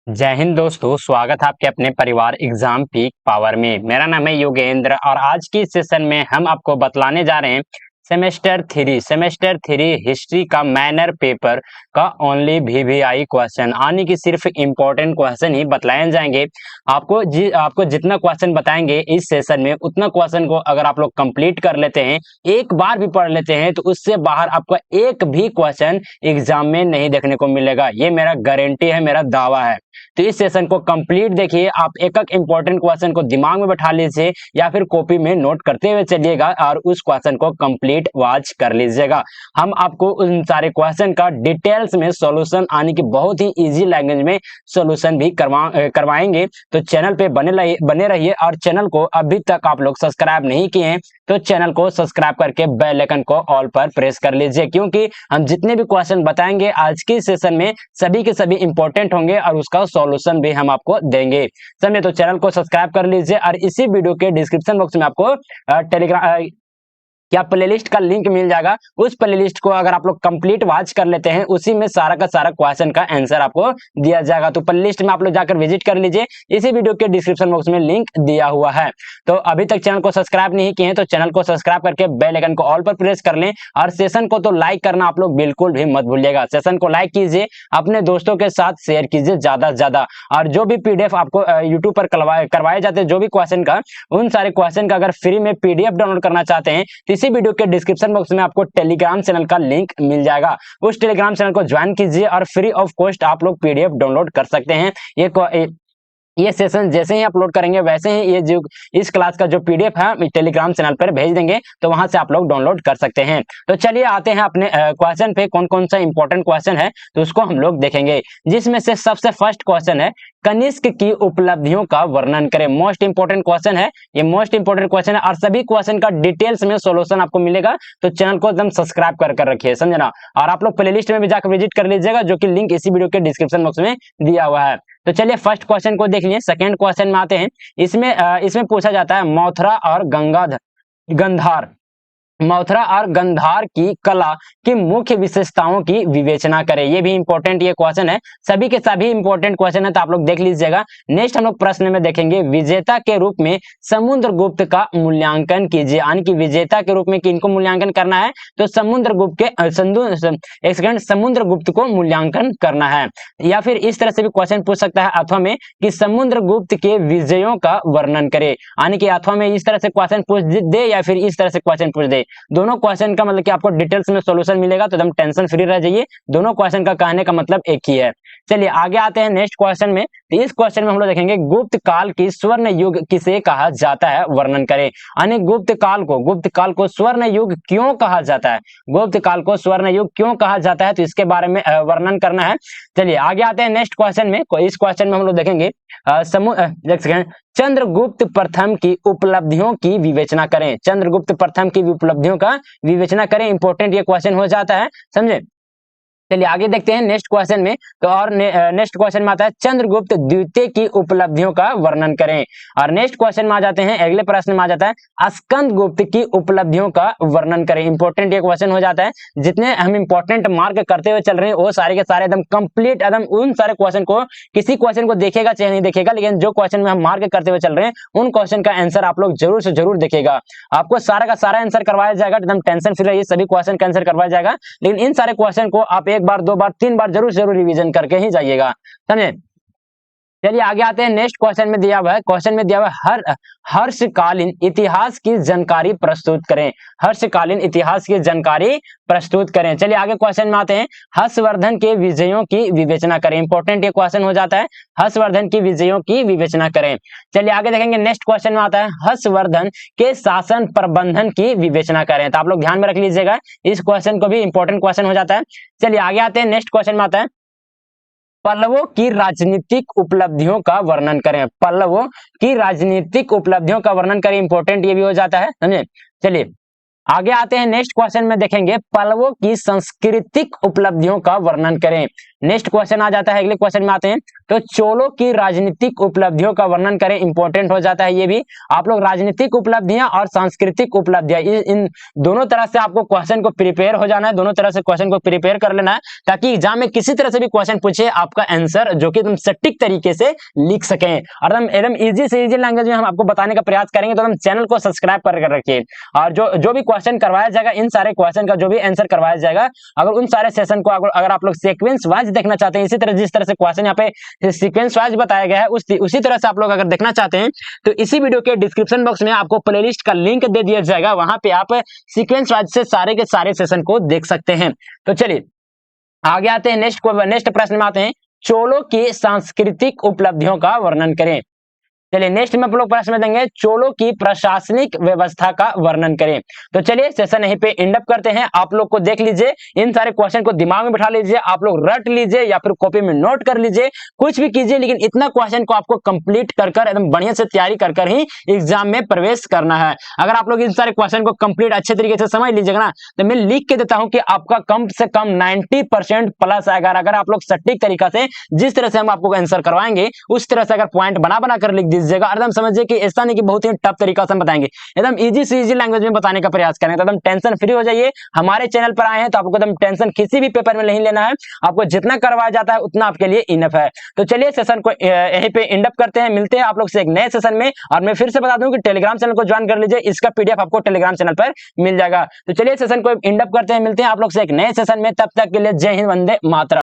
जय हिंद दोस्तों, स्वागत है आपके अपने परिवार एग्जाम पीक पावर में। मेरा नाम है योगेंद्र और आज की सेशन में हम आपको बतलाने जा रहे हैं सेमेस्टर थ्री हिस्ट्री का मैनर पेपर का ओनली वीवीआई क्वेश्चन आने की सिर्फ इम्पोर्टेंट क्वेश्चन ही बतलाए जाएंगे। आपको जितना क्वेश्चन बताएंगे इस सेशन में उतना क्वेश्चन को अगर आप लोग कंप्लीट कर लेते हैं, एक बार भी पढ़ लेते हैं, तो उससे बाहर आपका एक भी क्वेश्चन एग्जाम में नहीं देखने को मिलेगा। ये मेरा गारंटी है, मेरा दावा है। तो इस सेशन को कंप्लीट देखिए, आप एक एक इंपॉर्टेंट क्वेश्चन को दिमाग में बैठा लीजिए या फिर कॉपी में नोट करते हुए चलिएगा और उस क्वेश्चन को कंप्लीट वॉच कर लीजिएगा। हम आपको उन सारे क्वेश्चन का डिटेल्स में सॉल्यूशन आने की बहुत ही इजी लैंग्वेज में सॉल्यूशन भी करवाएंगे। तो चैनल पे बने रहिए और चैनल को अभी तक आप लोग सब्सक्राइब नहीं किए हैं तो चैनल को सब्सक्राइब करके बेल आइकन को ऑल पर प्रेस कर लीजिए, क्योंकि हम जितने भी क्वेश्चन बताएंगे आज की सेशन में सभी के सभी इंपॉर्टेंट होंगे और उसका सॉल्यूशन भी हम आपको देंगे। समझे? तो चैनल को सब्सक्राइब कर लीजिए और इसी वीडियो के डिस्क्रिप्शन बॉक्स में आपको टेलीग्राम क्या प्लेलिस्ट का लिंक मिल जाएगा। उस प्लेलिस्ट को अगर आप लोग कंप्लीट वॉच कर लेते हैं, उसी में सारा का सारा क्वेश्चन का आंसर आपको दिया जाएगा। तो प्लेलिस्ट में आप लोग जाकर विजिट कर लीजिए, इसी वीडियो के डिस्क्रिप्शन बॉक्स में लिंक दिया हुआ है। तो अभी तक चैनल को सब्सक्राइब नहीं किए हैं तो चैनल को सब्सक्राइब करके बेल आइकन को ऑल पर प्रेस कर लें और सेशन को तो लाइक करना आप लोग बिल्कुल भी मत भूलिएगा। सेशन को लाइक कीजिए, अपने दोस्तों के साथ शेयर कीजिए ज्यादा से ज्यादा। और जो भी पीडीएफ आपको यूट्यूब पर करवाए जाते हैं जो भी क्वेश्चन का, उन सारे क्वेश्चन का अगर फ्री में पीडीएफ डाउनलोड करना चाहते हैं तो इसी वीडियो के डिस्क्रिप्शन बॉक्स में आपको टेलीग्राम चैनल का लिंक मिल जाएगा। उस टेलीग्राम चैनल को ज्वाइन कीजिए और फ्री ऑफ कॉस्ट आप लोग पीडीएफ डाउनलोड कर सकते हैं। ये सेशन जैसे ही अपलोड करेंगे वैसे ही ये जो इस क्लास का जो पीडीएफ है टेलीग्राम चैनल पर भेज देंगे, तो वहां से आप लोग डाउनलोड कर सकते हैं। तो चलिए आते हैं अपने क्वेश्चन पे। कौन कौन सा इंपॉर्टेंट क्वेश्चन है तो उसको हम लोग देखेंगे, जिसमें से सबसे फर्स्ट क्वेश्चन है कनिष्क की उपलब्धियों का वर्णन करें। मोस्ट इंपोर्टेंट क्वेश्चन है, ये मोस्ट इंपोर्टेंट क्वेश्चन है और सभी क्वेश्चन का डिटेल्स में सॉल्यूशन आपको मिलेगा। तो चैनल को एकदम सब्सक्राइब कर रखिए, समझना। और आप लोग प्लेलिस्ट में भी जाकर विजिट कर लीजिएगा, जो कि लिंक इसी वीडियो के डिस्क्रिप्शन बॉक्स में दिया हुआ है। तो चलिए फर्स्ट क्वेश्चन को देख लीजिए। सेकंड क्वेश्चन में आते हैं। इसमें पूछा जाता है मौथरा और गंधार की कला की मुख्य विशेषताओं की विवेचना करें। ये भी इंपॉर्टेंट ये क्वेश्चन है, सभी के सभी इंपॉर्टेंट क्वेश्चन है, तो आप लोग देख लीजिएगा। नेक्स्ट हम लोग प्रश्न में देखेंगे विजेता के रूप में समुद्रगुप्त का मूल्यांकन कीजिए। यानी कि विजेता के रूप में किनको मूल्यांकन करना है तो समुद्रगुप्त को मूल्यांकन करना है। या फिर इस तरह से भी क्वेश्चन पूछ सकता है अथवा में कि समुद्रगुप्त के विजयों का वर्णन करे। यानी कि अथवा में इस तरह से क्वेश्चन पूछ दे या फिर इस तरह से क्वेश्चन पूछ दे, दोनों क्वेश्चन का मतलब कि आपको डिटेल्स में सॉल्यूशन मिलेगा। तो एकदम टेंशन फ्री रह जाइए, दोनों क्वेश्चन का कहने का मतलब एक ही है। चलिए आगे आते हैं नेक्स्ट क्वेश्चन में। तो इस क्वेश्चन में हम लोग देखेंगे गुप्त काल की स्वर्ण युग किसे कहा जाता है, वर्णन करें। यानी गुप्त काल को स्वर्ण युग क्यों कहा जाता है, गुप्त काल को स्वर्ण युग क्यों कहा जाता है, तो इसके बारे में वर्णन करना है। चलिए आगे आते हैं नेक्स्ट क्वेश्चन में। इस क्वेश्चन में हम लोग देखेंगे चंद्रगुप्त प्रथम की उपलब्धियों की विवेचना करें। चंद्रगुप्त प्रथम की उपलब्धियों का विवेचना करें, इंपॉर्टेंट ये क्वेश्चन हो जाता है, समझे। चलिए आगे देखते हैं नेक्स्ट क्वेश्चन में। तो और नेक्स्ट क्वेश्चन में आता है चंद्रगुप्त द्वितीय की उपलब्धियों का वर्णन करें। और नेक्स्ट क्वेश्चन में आ जाते हैं, अगले प्रश्न में आ जाता है स्कंदगुप्त की उपलब्धियों का वर्णन करें। इंपॉर्टेंट ये क्वेश्चन हो जाता है। जितने हम इंपॉर्टेंट मार्क करते हुए चल रहे हैं वो सारे के सारे एकदम कंप्लीट, एकदम उन सारे क्वेश्चन को, किसी क्वेश्चन को देखेगा चाहे नहीं देखेगा, लेकिन जो क्वेश्चन में हम मार्क करते हुए चल रहे हैं उन क्वेश्चन का आंसर आप लोग जरूर से जरूर देखेगा। आपको सारा का सारा आंसर करवाया जाएगा, एकदम टेंशन फ्री रहिए, सभी क्वेश्चन का आंसर करवाया जाएगा। लेकिन इन सारे क्वेश्चन को आप एक बार, दो बार, तीन बार जरूर रिवीजन करके ही जाइएगा, समझे। चलिए आगे आते हैं। नेक्स्ट क्वेश्चन में दिया हुआ है हर्षकालीन इतिहास की जानकारी प्रस्तुत करें। हर्षकालीन इतिहास की जानकारी प्रस्तुत करें। चलिए आगे क्वेश्चन में आते हैं। हर्षवर्धन के विजयों की विवेचना करें। इंपॉर्टेंट ये क्वेश्चन हो जाता है, हर्षवर्धन की विजयों की विवेचना करें। चलिए आगे देखेंगे। नेक्स्ट क्वेश्चन में आता है हर्षवर्धन के शासन प्रबंधन की विवेचना करें। तो आप लोग ध्यान में रख लीजिएगा, इस क्वेश्चन को भी इंपॉर्टेंट क्वेश्चन हो जाता है। चलिए आगे आते हैं। नेक्स्ट क्वेश्चन में आता है पल्लवों की राजनीतिक उपलब्धियों का वर्णन करें। पल्लवों की राजनीतिक उपलब्धियों का वर्णन करें, इंपॉर्टेंट ये भी हो जाता है, समझे। चलिए आगे आते हैं। नेक्स्ट क्वेश्चन में देखेंगे पल्लवों की सांस्कृतिक उपलब्धियों का वर्णन करें। नेक्स्ट क्वेश्चन आ जाता है, अगले क्वेश्चन में आते हैं। तो चोलों की राजनीतिक उपलब्धियों का वर्णन करें, इंपॉर्टेंट हो जाता है ये भी। आप लोग राजनीतिक उपलब्धियां और सांस्कृतिक उपलब्धियां इन दोनों तरह से आपको क्वेश्चन को प्रिपेयर हो जाना है, दोनों तरह से क्वेश्चन को प्रिपेयर कर लेना है, ताकि एग्जाम में किसी तरह से भी क्वेश्चन पूछे आपका आंसर जो कि तुम सटीक तरीके से लिख सकें। और एकदम इजी से इजी लैंग्वेज में हम आपको बताने का प्रयास करेंगे, तो हम चैनल को सब्सक्राइब कर रखिए। और जो भी क्वेश्चन करवाया जाएगा, इन सारे क्वेश्चन का जो भी आंसर करवाया जाएगा, अगर उन सारे सेशन को अगर आप लोग सीक्वेंस वाइज देखना चाहते हैं, इसी तरह जिस तरह से क्वेश्चन यहाँ पे सीक्वेंस वाइज बताया गया है, उसी तरह से आप लोग अगर देखना चाहते हैं, तो इसी वीडियो के डिस्क्रिप्शन बॉक्स में आपको प्लेलिस्ट का लिंक दे दिया जाएगा, वहां पे आप सीक्वेंस वाइज से सारे के सारे सेशन को देख सकते हैं। तो चलिए आगे आते हैं, नेक्स्ट प्रश्न में आते हैं। चोलों की सांस्कृतिक उपलब्धियों का वर्णन करें। चलिए नेक्स्ट में आप लोग प्रश्न में देंगे, चोलों की प्रशासनिक व्यवस्था का वर्णन करें। तो चलिए सेशन यहीं पे एंड अप करते हैं। आप लोग को देख लीजिए, इन सारे क्वेश्चन को दिमाग में बिठा लीजिए, आप लोग रट लीजिए या फिर कॉपी में नोट कर लीजिए, कुछ भी कीजिए, लेकिन इतना क्वेश्चन को आपको कंप्लीट कर एकदम बढ़िया से तैयारी कर ही एग्जाम में प्रवेश करना है। अगर आप लोग इन सारे क्वेश्चन को कंप्लीट अच्छे तरीके से समझ लीजिएगा ना, तो मैं लिख के देता हूं कि आपका कम से कम 90% प्लस आएगा। अगर आप लोग सटीक तरीका से जिस तरह से हम आपको आंसर करवाएंगे, उस तरह से अगर पॉइंट बना कर लिख दीजिएगा, एकदम समझिए कि ऐसा नहीं कि बहुत ही टफ तरीका से हम बताएंगे, एकदम इजी से इजी लैंग्वेज में बताने का प्रयास करेंगे। तो एकदम टेंशन फ्री हो जाइए। हमारे चैनल पर आए हैं तो आपको एकदम टेंशन किसी भी पेपर में नहीं लेना है, आपको जितना करवाया जाता है उतना आपके लिए इनफ है। तो चलिए सेशन को यहीं पे एंड अप करते हैं, मिलते हैं आप लोग से एक नए सेशन में। और मैं फिर से बता दूं कि टेलीग्राम चैनल को ज्वाइन कर लीजिए, इसका पीडीएफ आपको टेलीग्राम चैनल पर मिल जाएगा। तो चलिए सेशन को एंड अप करते हैं, मिलते हैं आप लोग से एक नए सेशन में, तब तक के लिए जय हिंद, वंदे मातरम।